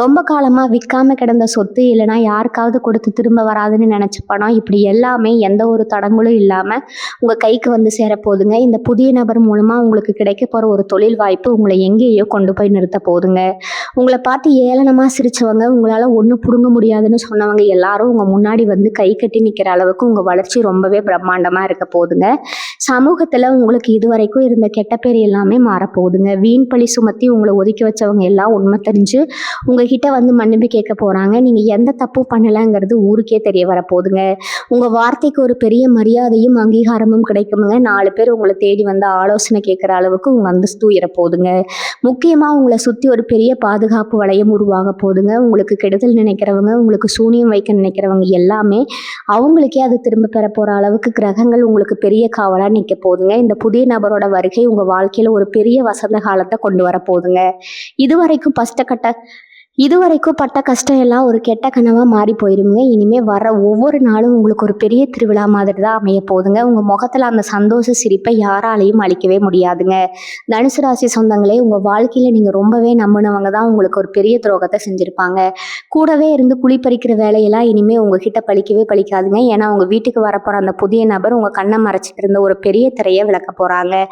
ரொம்ப காலமாக விற்காம கிடந்த சொத்து இல்லைனா யாருக்காவது கொடுத்து திரும்ப வராதுன்னு நினச்ச பணம், இப்படி எல்லாமே எந்த ஒரு தடங்களும் இல்லாமல் உங்கள் கைக்கு வந்து சேரப்போகுதுங்க. இந்த புதிய நபர் மூலமாக உங்களுக்கு கிடைக்க போகிற ஒரு தொழில் வாய்ப்பு உங்களை எங்கேயோ கொண்டு போய் நிறுத்த போகுதுங்க. உங்களை பார்த்து ஏளனமாக சிரித்தவங்க, உங்களால் ஒன்றும் பிடுங்க முடியாதுன்னு சொன்னவங்க எல்லாரும் உங்கள் முன்னாடி வந்து கை கட்டி நிற்கிற அளவுக்கு உங்கள் வளர்ச்சி ரொம்பவே பிரம்மாண்டமாக இருக்க போகுதுங்க. சமூகத்தில் உங்களுக்கு இதுவரைக்கும் இருந்த கெட்ட பேர் எல்லாமே மாறப்போகுதுங்க. வீண் பழி சுமத்தி உங்களை ஒதுக்கி வச்சவங்க எல்லாம் உண்மை தெரிஞ்சு உங்ககிட்ட வந்து மன்னிப்பு கேட்க போகிறாங்க. நீங்கள் எந்த தப்பும் பண்ணலைங்கிறது ஊருக்கே தெரிய வரப்போகுதுங்க. உங்கள் வார்த்தைக்கு ஒரு பெரிய மரியாதையும் அங்கீகாரமும் கிடைக்குமுங்க. 4 பேர் உங்களை தேடி வந்து ஆலோசனை கேட்குற அளவுக்கு உங்கள் அந்தஸ்து உயர போகுதுங்க. முக்கியமாக உங்களை சுற்றி ஒரு பெரிய பாதுகாப்பு வளையம் உருவாக போகுதுங்க. உங்களுக்கு கெடுதல் நினைக்கிறவங்க, உங்களுக்கு சூனியம் வைக்க நினைக்கிறவங்க எல்லாமே அவங்களுக்கே அது திரும்ப பெற போகிற அளவுக்கு கிரகங்கள் உங்களுக்கு பெரிய காவலாக நிற்க போகுதுங்க. இந்த புதிய நபரோட வருகை உங்கள் வாழ்க்கையில் ஒரு பெரிய வசந்த காலத்தை கொண்டு வர போகுதுங்க. இதுவரைக்கும் பட்ட கஷ்டம் எல்லாம் ஒரு கெட்ட கனவாக மாறி போயிருங்க. இனிமேல் வர ஒவ்வொரு நாளும் உங்களுக்கு ஒரு பெரிய திருவிழா மாதிரி தான் அமைய போகுதுங்க. உங்கள் முகத்தில் அந்த சந்தோஷ சிரிப்பை யாராலையும் அழிக்கவே முடியாதுங்க. தனுசு ராசி சொந்தங்களே, உங்கள் வாழ்க்கையில் நீங்கள் ரொம்பவே நம்பினவங்க தான் உங்களுக்கு ஒரு பெரிய துரோகத்தை செஞ்சுருப்பாங்க. கூடவே இருந்து குளிப்பறிக்கிற வேலையெல்லாம் இனிமேல் உங்ககிட்ட பழிக்காதுங்க. ஏன்னா உங்கள் வீட்டுக்கு வரப்போகிற அந்த புதிய நபர் உங்கள் கண்ணை மறைச்சிட்டு இருந்த ஒரு பெரிய திரையை விளக்க போகிறாங்க.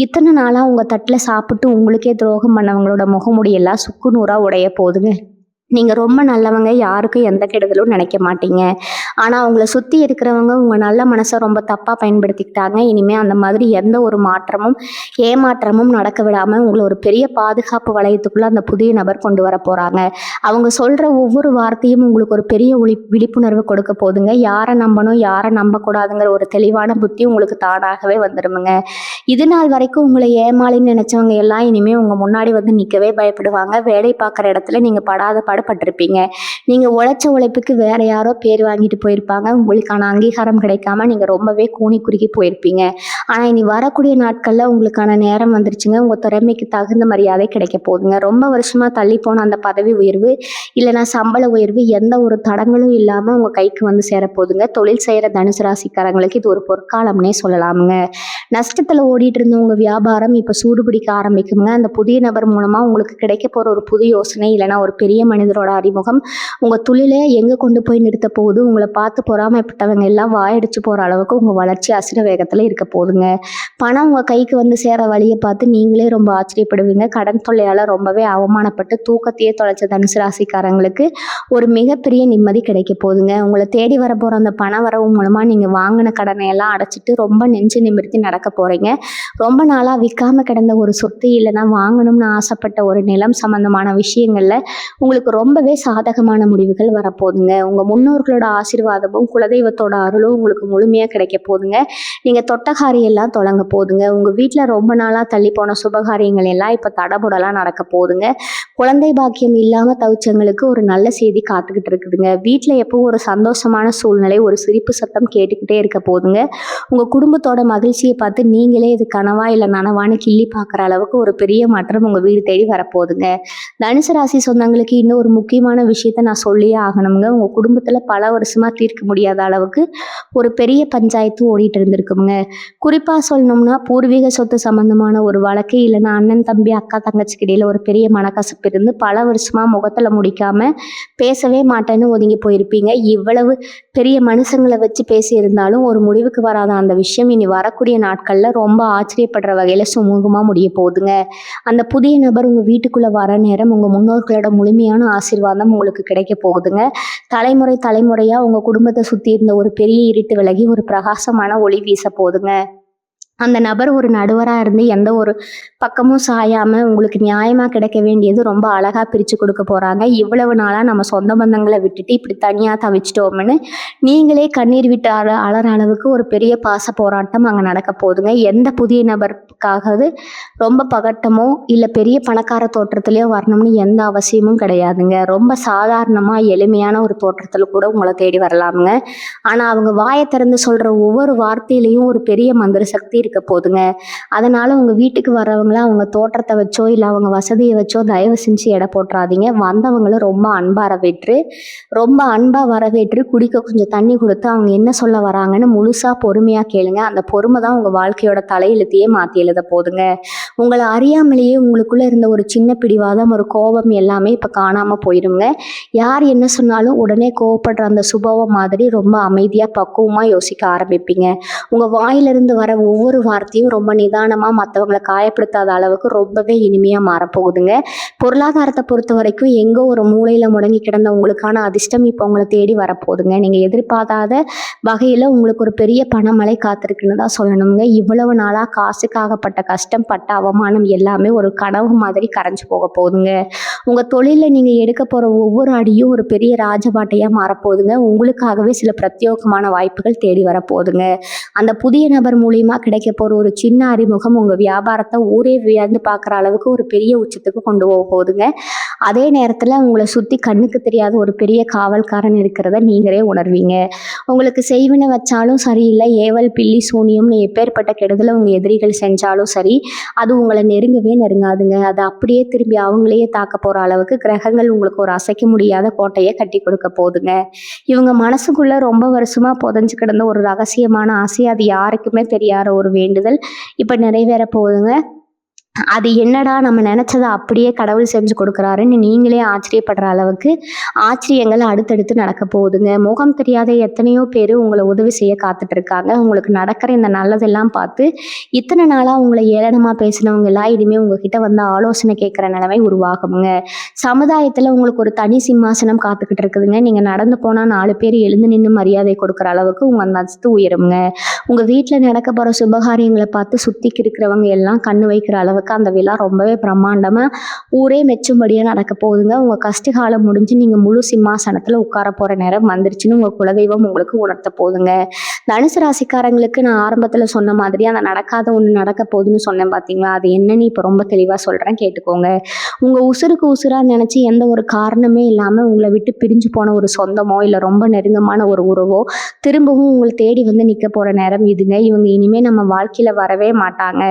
இத்தனை நாளாக உங்கள் தட்டில் சாப்பிட்டு உங்களுக்கே துரோகம் பண்ணவங்களோட முகமுடியெல்லாம் சுக்கு நூறாக உடைய போகுதுங்க. நீங்க ரொம்ப நல்லவங்க. யாருக்கும் எந்த கெடுதலும் நினைக்க மாட்டீங்க. ஆனா, உங்கள சுத்தி இருக்கிறவங்க உங்க நல்ல மனச ரொம்ப தப்பா பயன்படுத்திக்கிட்டாங்க. இனிமே அந்த மாதிரி எந்த ஒரு மாற்றமும், ஏமாற்றமும் நடக்க விடாம உங்கள ஒரு பெரிய பாதுகாப்பு வளையத்துக்குள்ள அந்த புதிய நபர் கொண்டு வரப்போறாங்க. அவங்க சொல்ற ஒவ்வொரு வார்த்தையும் உங்களுக்கு ஒரு பெரிய விழிப்புணர்வு கொடுக்க போதுங்க. யார நம்பணும், யார நம்பக்கூடாதுங்கிற ஒரு தெளிவான புத்தி உங்களுக்கு தானாகவே வந்துருமுங்க. இது நாள் வரைக்கும் உங்கள ஏமாளின்னு நினைச்சவங்க எல்லாம் இனிமே உங்க முன்னாடி வந்து நிக்கவே பயப்படுவாங்க. வேலை பார்க்குற இடத்துல நீங்க படாத பாடுபட்டிருப்பீங்க. நீங்க உழைச்ச உழைப்புக்கு வேற யாரோ பேர் வாங்கிட்டு போயிருப்பாங்க. உங்களுக்கான அங்கீகாரம் கிடைக்காம நீங்க ரொம்பவே கூனி குறுகி போயிருப்பீங்க. ஆனா இனி வரக்கூடிய நாட்கள்ல உங்களுக்கான நேரம் வந்துருச்சுங்க. உங்க திறமைக்கு தகுந்த மரியாதை கிடைக்க போகுதுங்க. ரொம்ப வருஷமா தள்ளி போன அந்த பதவி உயர்வு, இல்லைன்னா சம்பள உயர்வு எந்த ஒரு தடங்களும் இல்லாம உங்க கைக்கு வந்து சேரப்போகுதுங்க. தொழில் செய்யற தனுசு ராசிக்காரங்களுக்கு இது ஒரு பொற்காலம்னே சொல்லலாமுங்க. நஷ்டத்துல ஓடிட்டு இருந்த உங்க வியாபாரம் இப்ப சூடுபிடிக்க ஆரம்பிக்குங்க. அந்த புதிய நபர் மூலமா உங்களுக்கு கிடைக்க போற ஒரு புது யோசனை, இல்லைன்னா ஒரு பெரிய மனிதரோட அறிமுகம் உங்க தொழிலை எங்க கொண்டு போய் நிறுத்த போகுது, உங்களை பார்த்து பொறாமைப்பட்டவங்க எல்லாம் வாயடிச்சு போற அளவுக்கு உங்க வளர்ச்சி அசுர வேகத்துல இருக்க போகுதுங்க. பணம் உங்க கைக்கு வந்து சேர வழியை பார்த்து நீங்களே ரொம்ப ஆச்சரியப்படுவீங்க. கடன் தொல்லையால ரொம்பவே அவமானப்பட்டு தூக்கத்தையே தொலைச்ச தனுசு ராசிக்காரங்களுக்கு ஒரு மிகப்பெரிய நிம்மதி கிடைக்க போகுதுங்க. உங்களை தேடி வர போற அந்த பண வரவு மூலமா நீங்க வாங்கின கடனை எல்லாம் அடைச்சிட்டு ரொம்ப நெஞ்சு நிமிர்த்தி நடக்க போறீங்க. ரொம்ப நாளா விற்காம கிடந்த ஒரு சொத்து, இல்லைன்னா வாங்கணும்னு ஆசைப்பட்ட ஒரு நிலம் சம்பந்தமான விஷயங்கள்ல உங்களுக்கு ரொம்பவே சாதகமான முடிவுகள் வரப்போகுதுங்க. உங்க முன்னோர்களோட ஆசீர்வாதமும் குலதெய்வத்தோட அருளும் உங்களுக்கு முழுமையா கிடைக்க போகுதுங்க. நீங்க தொட்ட காரியம் எல்லாம் தொடங்க போகுதுங்க. உங்க வீட்டுல ரொம்ப நாளா தள்ளி போன சுபகாரியங்கள் எல்லாம் இப்ப தடபுடலாம் நடக்க போகுதுங்க. குழந்தை பாக்கியம் இல்லாம தவிச்சவங்களுக்கு ஒரு நல்ல செய்தி காத்துக்கிட்டு இருக்குதுங்க. வீட்டுல எப்பவும் ஒரு சந்தோஷமான சூழ்நிலை, ஒரு சிரிப்பு சத்தம் கேட்டுக்கிட்டே இருக்க போகுதுங்க. உங்க குடும்பத்தோட மகிழ்ச்சியை பார்த்து நீங்களே இது கனவா இல்லை நனவான்னு கிள்ளி பார்க்குற அளவுக்கு ஒரு பெரிய மாற்றம் உங்க வீடு தேடி வரப்போகுதுங்க. தனுசு ராசி சொந்தங்களுக்கு இன்னும் ஒரு முக்கியமான விஷயத்த நான் சொல்லியே ஆகணுங்க. உங்க குடும்பத்துல பல வருஷமா தீர்க்க முடியாத அளவுக்கு ஒரு பெரிய பஞ்சாயத்து ஓடிட்டு இருந்திருக்குங்க. குறிப்பா சொல்லணும்னா பூர்வீக சொத்து சம்பந்தமான ஒரு வழக்கு, இல்லைன்னா அண்ணன் தம்பி அக்கா தங்கச்சிக்கு இடையில ஒரு பெரிய மனக்கசப்பு இருந்து பல வருஷமா முகத்துல முடிக்காம பேசவே மாட்டேன்னு ஒதுங்கி போயிருப்பீங்க. இவ்வளவு பெரிய மனுஷங்களை வச்சு பேசி இருந்தாலும் ஒரு முடிவுக்கு வராத அந்த விஷயம் இனி வரக்கூடிய நாட்கள்ல ரொம்ப ஆச்சரியப்படுற வகையில சுமூகமா முடிய போகுதுங்க. அந்த புதிய நபர் உங்க வீட்டுக்குள்ள வர நேரம் உங்க முன்னோர்களோட முழுமையான ஆசீர்வாதம் உங்களுக்கு கிடைக்க போகுதுங்க. தலைமுறை தலைமுறையா உங்க குடும்பத்தை சுத்தி இருந்த ஒரு பெரிய இருட்டு விலகி ஒரு பிரகாசமான ஒளி வீச போகுதுங்க. அந்த நபர் ஒரு நடுவரா இருந்து எந்த ஒரு பக்கமும் சாயாம உங்களுக்கு நியாயமா கிடைக்க வேண்டியது ரொம்ப அழகா பிரிச்சு கொடுக்க போறாங்க. இவ்வளவு நாளா நம்ம சொந்த பந்தங்களை விட்டுட்டு இப்படி தனியா தவிச்சிட்டோம்னு நீங்களே கண்ணீர் விட்டு அலற அளவுக்கு ஒரு பெரிய பாச போராட்டம் அங்க நடக்க போகுதுங்க. எந்த புதிய நபருக்காவது ரொம்ப பகட்டமோ இல்ல பெரிய பணக்கார தோற்றத்திலயோ வரணும்னு எந்த அவசியமும் கிடையாதுங்க. ரொம்ப சாதாரணமா எளிமையான ஒரு தோற்றத்துல கூட உங்களை தேடி வரலாமுங்க. ஆனா அவங்க வாயை திறந்து சொல்ற ஒவ்வொரு வார்த்தையிலையும் ஒரு பெரிய மந்திர சக்தி இருக்க போதுங்க. அதனால உங்க வீட்டுக்கு வர்றவங்கள அவங்க தோற்றத்தை வச்சோ இல்ல அவங்க வசதியை வச்சோ தயவு செஞ்சு எடை போட்டுறாதீங்க. வந்தவங்களும் ரொம்ப அன்பா வரவேற்று குடிக்க கொஞ்சம் தண்ணி கொடுத்து அவங்க என்ன சொல்ல வராங்கன்னு முழுசா பொறுமையா கேளுங்க. அந்த பொறுமை தான் உங்க வாழ்க்கையோட தலையெழுத்தையே மாத்தி எழுத போதுங்க. உங்களை அறியாமலேயே உங்களுக்குள்ள இருந்த ஒரு சின்ன பிடிவாதம், ஒரு கோபம் எல்லாமே இப்ப காணாம போயிருங்க. யார் என்ன சொன்னாலும் உடனே கோவப்படுற அந்த சுபாவம் மாதிரி ரொம்ப அமைதியா பக்குவமா யோசிக்க ஆரம்பிப்பீங்க. உங்க வாயிலிருந்து வர ஒவ்வொரு வார்த்தையும் ரொம்ப நிதானமா மற்றவங்களை காயப்படுத்தாத அளவுக்கு ரொம்பவே இனிமையா மாறப்போகுதுங்க. பொருளாதாரத்தை பொறுத்த வரைக்கும் எங்கோ ஒரு மூலையில முடங்கி கிடந்த உங்களுக்கான அதிர்ஷ்டம் இப்போ உங்களை தேடி வரப்போகுதுங்க. நீங்க எதிர்பார்க்காத வகையில உங்களுக்கு ஒரு பெரிய பணமழை காத்திருக்குன்னு தான் சொல்லணுங்க. இவ்வளவு நாளா காசுக்காகப்பட்ட கஷ்டம், பட்ட அவமானம் எல்லாமே ஒரு கனவு மாதிரி கரைஞ்சு போக போகுதுங்க. உங்க தொழில நீங்க எடுக்க போற ஒவ்வொரு அடியும் ஒரு பெரிய ராஜபாட்டையா மாறப்போகுதுங்க. உங்களுக்காகவே சில பிரத்யேகமான வாய்ப்புகள் தேடி வரப்போகுதுங்க. அந்த புதிய நபர் மூலியமா கிடைக்க போற ஒரு சின்ன அறிமுகம் உங்க வியாபாரத்தை ஊரே வியந்து பார்க்குற அளவுக்கு ஒரு பெரிய உச்சத்துக்கு கொண்டு போக போகுதுங்க. அதே நேரத்துல உங்களை சுத்தி கண்ணுக்கு தெரியாத ஒரு பெரிய காவல்காரன் இருக்கிறத நீங்களே உணர்வீங்க. உங்களுக்கு செய்வினை வச்சாலும் சரியில்லை, ஏவல் பில்லி சூனியம்னு எப்பேற்பட்ட கெடுதலை உங்க எதிரிகள் செஞ்சாலும் சரி, அது உங்களை நெருங்கவே நெருங்காதுங்க. அது அப்படியே திரும்பி அவங்களையே தாக்க போற அளவுக்கு கிரகங்கள் உங்களுக்கு ஒரு அசைக்க முடியாத கோட்டையை கட்டி கொடுக்க போகுதுங்க. இவங்க மனசுக்குள்ள ரொம்ப வருஷமா புதைஞ்சு கிடந்த ஒரு ரகசியமான ஆசை, அது யாருக்குமே தெரியாத ஒரு வேண்டுதல் இப்ப நிறைவேற போகுதுங்க. அது என்னடா நம்ம நினச்சத அப்படியே கடவுள் செஞ்சு கொடுக்குறாருன்னு நீங்களே ஆச்சரியப்படுற அளவுக்கு ஆச்சரியங்கள் அடுத்தடுத்து நடக்க போகுதுங்க. முகம் தெரியாத எத்தனையோ பேர் உங்களை உதவி செய்ய காத்துட்டு இருக்காங்க. உங்களுக்கு நடக்கிற இந்த நல்லதெல்லாம் பார்த்து இத்தனை நாளாக உங்களை ஏளனமாக பேசினவங்க எல்லாம் இனிமேல் உங்ககிட்ட வந்து ஆலோசனை கேட்குற நிலைமை உருவாகுங்க. சமுதாயத்தில் உங்களுக்கு ஒரு தனி சிம்மாசனம் காத்துக்கிட்டு இருக்குதுங்க. நீங்கள் நடந்து போனால் 4 பேர் எழுந்து நின்று மரியாதை கொடுக்குற அளவுக்கு உங்கள் அந்தஸ்து உயருங்க. உங்கள் வீட்டில் நடக்க போகிற சுபகாரியங்களை பார்த்து சுற்றிக்கு இருக்கிறவங்க எல்லாம் கண்ணு வைக்கிற அளவுக்கு அந்த விழா ரொம்பவே பிரம்மாண்டமாக ஊரே மெச்சும்படியாக நடக்க போகுதுங்க. உங்கள் கஷ்டகாலம் முடிஞ்சு நீங்கள் முழு சிம்மாசனத்தில் உட்கார போகிற நேரம் வந்துருச்சுன்னு உங்கள் குலதெய்வம் உங்களுக்கு உணர்த்த போகுதுங்க. தனுசு ராசிக்காரங்களுக்கு நான் ஆரம்பத்தில் சொன்ன மாதிரி அந்த நடக்காத ஒன்று நடக்க போகுதுன்னு சொன்னேன் பார்த்தீங்களா, அது என்னன்னு இப்போ ரொம்ப தெளிவாக சொல்கிறேன், கேட்டுக்கோங்க. உங்கள் உசுருக்கு உசுராக நினச்சி எந்த ஒரு காரணமே இல்லாமல் உங்களை விட்டு பிரிஞ்சு போன ஒரு சொந்தமோ இல்லை ரொம்ப நெருங்கமான ஒரு உறவோ திரும்பவும் உங்களை தேடி வந்து நிற்க போகிற நேரம் இதுங்க. இவங்க இனிமேல் நம்ம வாழ்க்கையில் வரவே மாட்டாங்க,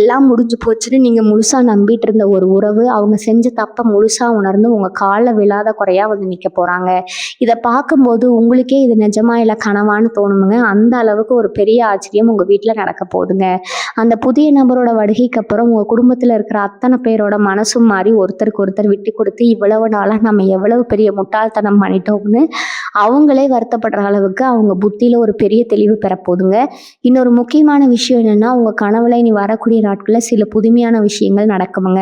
எல்லாம் முடிஞ்சு போச்சுன்னு நீங்கள் முழுசாக நம்பிட்டு இருந்த ஒரு உறவு அவங்க செஞ்ச தப்பை முழுசாக உணர்ந்து உங்கள் காலில் விழாத குறையாக வந்து நிற்க போகிறாங்க. இதை பார்க்கும்போது உங்களுக்கே இது நிஜமா இல்லை கனவான்னு தோணுமுங்க. அந்த அளவுக்கு ஒரு பெரிய ஆச்சரியம் உங்கள் வீட்டில் நடக்க போகுதுங்க. அந்த புதிய நபரோட வருகைக்கு அப்புறம் உங்கள் குடும்பத்தில் இருக்கிற அத்தனை பேரோட மனசும் மாறி ஒருத்தருக்கு ஒருத்தர் விட்டு கொடுத்து இவ்வளவு நாளாக நம்ம எவ்வளவு பெரிய முட்டாள்தனம் பண்ணிட்டோம்னு அவங்களே வருத்தப்படுற அளவுக்கு அவங்க புத்தியில் ஒரு பெரிய தெளிவு பெறப்போகுதுங்க. இன்னொரு முக்கியமான விஷயம் என்னென்னா, உங்கள் கனவுல இனி வரக்கூடிய நாட்களில் சில புதுமையான விஷயங்கள் நடக்குமுங்க.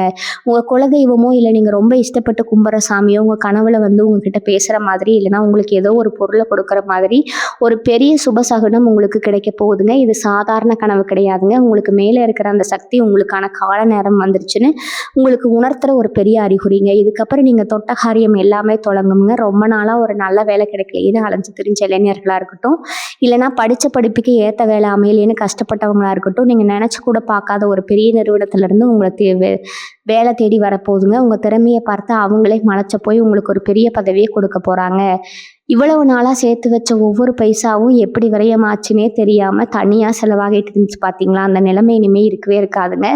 உங்கள் குலதெய்வமோ இல்லை நீங்கள் ரொம்ப இஷ்டப்பட்டு கும்பிட்ற சாமியோ உங்கள் கனவுல வந்து உங்ககிட்ட பேசுகிற மாதிரி இல்லைன்னா உங்களுக்கு ஏதோ ஒரு பொருளை கொடுக்குற மாதிரி ஒரு பெரிய சுபசகுனம் உங்களுக்கு கிடைக்க போகுதுங்க. இது சாதாரண கனவு கிடையாதுங்க. உங்களுக்கு மேலே இருக்கிற அந்த சக்தி உங்களுக்கான கால நேரம் வந்துருச்சுன்னு உங்களுக்கு உணர்த்துற ஒரு பெரிய அறிகுறிங்க. இதுக்கப்புறம் நீங்கள் தொட்ட காரியம் எல்லாமே தொடங்குங்க. ரொம்ப நாளாக ஒரு நல்ல வேலை கிடைக்கலையேன்னு அலைஞ்சு திரிஞ்ச இளைஞர்களாக இருக்கட்டும், இல்லைனா படித்த படிப்புக்கு ஏற்ற வேலை அமையலேன்னு கஷ்டப்பட்டவங்களாக இருக்கட்டும், நீங்கள் நினச்சி கூட பார்க்காத ஒரு பெரிய நிறுவனத்திலேருந்து உங்களை வேலை தேடி வரப்போகுதுங்க. உங்கள் திறமையை பார்த்து அவங்களே மலைச்ச போய் உங்களுக்கு ஒரு பெரிய பதவியை கொடுக்க போகிறாங்க. இவ்வளவு நாளாக சேர்த்து வச்ச ஒவ்வொரு பைசாவும் எப்படி விரயமாச்சுன்னே தெரியாமல் தனியாக செலவாகிட்டு இருந்துச்சு பார்த்தீங்களா, அந்த நிலைமை இனிமேல் இருக்கவே இருக்காதுங்க.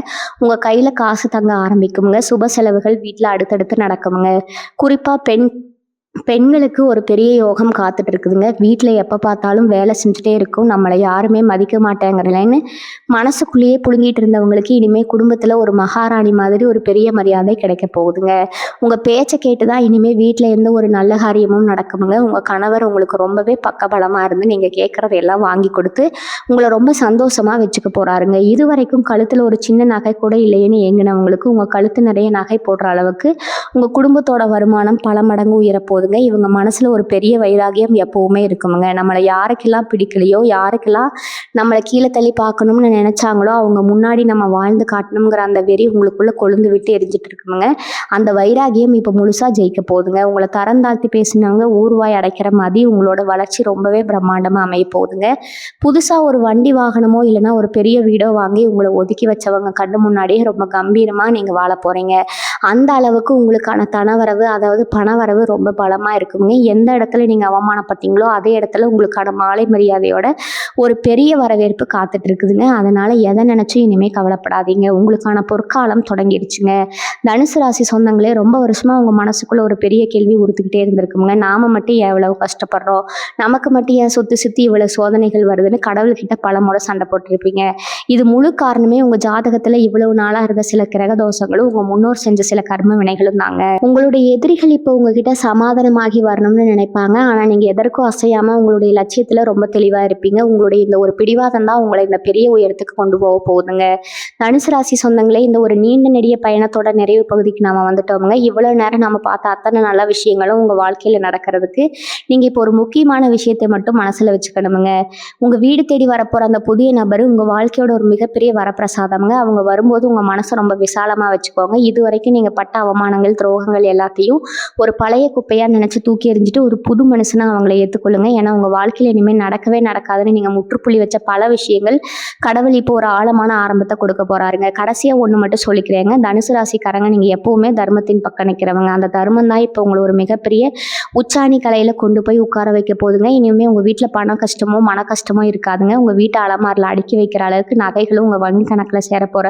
உங்கள் கையில் காசு தங்க ஆரம்பிக்குங்க. சுப செலவுகள் வீட்டில் அடுத்தடுத்து நடக்குங்க. குறிப்பாக பெண்களுக்கு ஒரு பெரிய யோகம் காத்துட்டு இருக்குதுங்க. வீட்டில் எப்போ பார்த்தாலும் வேலை செஞ்சுட்டே இருக்கும், நம்மளை யாருமே மதிக்க மாட்டேங்கிறலன்னு மனசுக்குள்ளேயே புழுங்கிட்டு இருந்தவங்களுக்கு இனிமேல் குடும்பத்தில் ஒரு மகாராணி மாதிரி ஒரு பெரிய மரியாதை கிடைக்க போகுதுங்க. உங்கள் பேச்சை கேட்டு தான் இனிமேல் வீட்டில் எந்த ஒரு நல்ல காரியமும் நடக்குமுங்க. உங்கள் கணவர் உங்களுக்கு ரொம்பவே பக்கபலமாக இருந்து நீங்கள் கேட்குறதையெல்லாம் வாங்கி கொடுத்து உங்களை ரொம்ப சந்தோஷமாக வச்சுக்க போகிறாருங்க. இது வரைக்கும் கழுத்தில் ஒரு சின்ன நகை கூட இல்லையேன்னு ஏங்கினவங்களுக்கு உங்கள் கழுத்து நிறைய நகை போடுற அளவுக்கு உங்கள் குடும்பத்தோட வருமானம் பல மடங்கு உயரப்போகுது. இவங்க மனசுல ஒரு பெரிய வைராகியம் எப்பவுமே இருக்குமுங்க. நம்மளை யாருக்கெல்லாம் பிடிக்கலையோ, யாருக்கெல்லாம் நம்மளை கீழே தள்ளி பார்க்கணும்னு நினைச்சாங்களோ அவங்க முன்னாடி நம்ம வாழ்ந்து காட்டணுங்கிற அந்த வெறி உங்களுக்குள்ள கொழுந்து விட்டு எரிஞ்சிட்டு இருக்குமுங்க. அந்த வைராகியம் இப்போ முழுசா ஜெயிக்க போகுதுங்க. உங்களை தரம் தாழ்த்தி பேசினவங்க ஊர்வாய் அடைக்கிற மாதிரி உங்களோட வளர்ச்சி ரொம்பவே பிரம்மாண்டமாக அமைய போகுதுங்க. புதுசாக ஒரு வண்டி வாகனமோ இல்லைன்னா ஒரு பெரிய வீடோ வாங்கி உங்களை ஒதுக்கி வச்சவங்க கண்ணு முன்னாடியே ரொம்ப கம்பீரமாக நீங்கள் வாழ போகிறீங்க. அந்த அளவுக்கு உங்களுக்கான தனவரவு, அதாவது பணவரவு ரொம்ப பலமாக இருக்குங்க. எந்த இடத்துல நீங்கள் அவமானப்பட்டீங்களோ அதே இடத்துல உங்களுக்கான மாலை மரியாதையோட ஒரு பெரிய வரவேற்பு காத்துட்டு இருக்குதுங்க. அதனால் எதை நினச்சும் இனிமேல் கவலைப்படாதீங்க. உங்களுக்கான பொற்காலம் தொடங்கிடுச்சுங்க. தனுசு ராசி சொந்தங்களே, ரொம்ப வருஷமாக உங்கள் மனசுக்குள்ளே ஒரு பெரிய கேள்வி உறுத்துக்கிட்டே இருந்திருக்குங்க. நாம் மட்டும் எவ்வளவு கஷ்டப்படுறோம், நமக்கு மட்டும் ஏன் சுற்றி சுற்றி இவ்வளோ சோதனைகள் வருதுன்னு கடவுள்கிட்ட பல முறை சண்டை போட்டிருப்பீங்க. இது முழு காரணமே உங்கள் ஜாதகத்தில் இவ்வளவு நாளாக இருந்த சில கிரக தோஷங்களும் உங்கள் முன்னோர் செஞ்ச சில கர்ம வினைகளும் தாங்க. உங்களுடைய எதிரிகள் இப்போ உங்ககிட்ட சமாதானமாகி வரணும்னு நினைப்பாங்க. ஆனால் நீங்கள் எதற்கும் அசையாமல் உங்களுடைய லட்சியத்தில் ரொம்ப தெளிவாக இருப்பீங்க. உங்களுடைய இந்த ஒரு பிடிவாதம் தான் உங்களை இந்த பெரிய உயரத்துக்கு கொண்டு போக போகுதுங்க. தனுசு ராசி சொந்தங்களே, இந்த ஒரு நீண்ட நெடிய பயணத்தோட நிறைவு பகுதிக்கு நாம் வந்துட்டோமுங்க. இவ்வளோ நேரம் நம்ம பார்த்த அத்தனை நல்ல விஷயங்களும் உங்கள் வாழ்க்கையில் நடக்கிறதுக்கு நீங்கள் இப்போ ஒரு முக்கியமான விஷயத்தை மட்டும் மனசில் வச்சுக்கணுமுங்க. உங்கள் வீடு தேடி வரப்போகிற அந்த புதிய நபர் உங்கள் வாழ்க்கையோட ஒரு மிகப்பெரிய வரப்பிரசாதமுங்க. அவங்க வரும்போது உங்கள் மனசை ரொம்ப விசாலமாக வச்சுக்கோங்க. இது வரைக்கும் நீங்கள் பட்ட அவமானங்கள், துரோகங்கள் எல்லாத்தையும் ஒரு பழைய குப்பையாக நினச்சி தூக்கி எறிஞ்சிட்டு ஒரு புது மனுஷனாக அவங்கள ஏற்றுக்கொள்ளுங்க. ஏன்னா உங்கள் வாழ்க்கையில் இனிமேல் நடக்கவே நடக்காதுன்னு நீங்கள் முற்றுப்புள்ளி வச்ச பல விஷயங்கள் கடவுள் இப்போ ஒரு ஆழமான ஆரம்பத்தை கொடுக்க போகிறாருங்க. கடைசியாக ஒன்று மட்டும் சொல்லிக்கிறேங்க, தனுசு ராசிக்காரங்க நீங்கள் எப்போவுமே தர்மத்தின் பக்கம் நிற்கிறவங்க. அந்த தர்மம் தான் இப்போ உங்களை ஒரு மிகப்பெரிய உச்சாணி கலையில் கொண்டு போய் உட்கார வைக்க போகுதுங்க. இனிமேல் உங்கள் வீட்டில் பண கஷ்டமோ மன கஷ்டமோ இருக்காதுங்க. உங்கள் வீட்டை அலமாரில் அடுக்கி வைக்கிற அளவுக்கு நகைகளும் உங்கள் வங்கி கணக்கில் சேர போகிற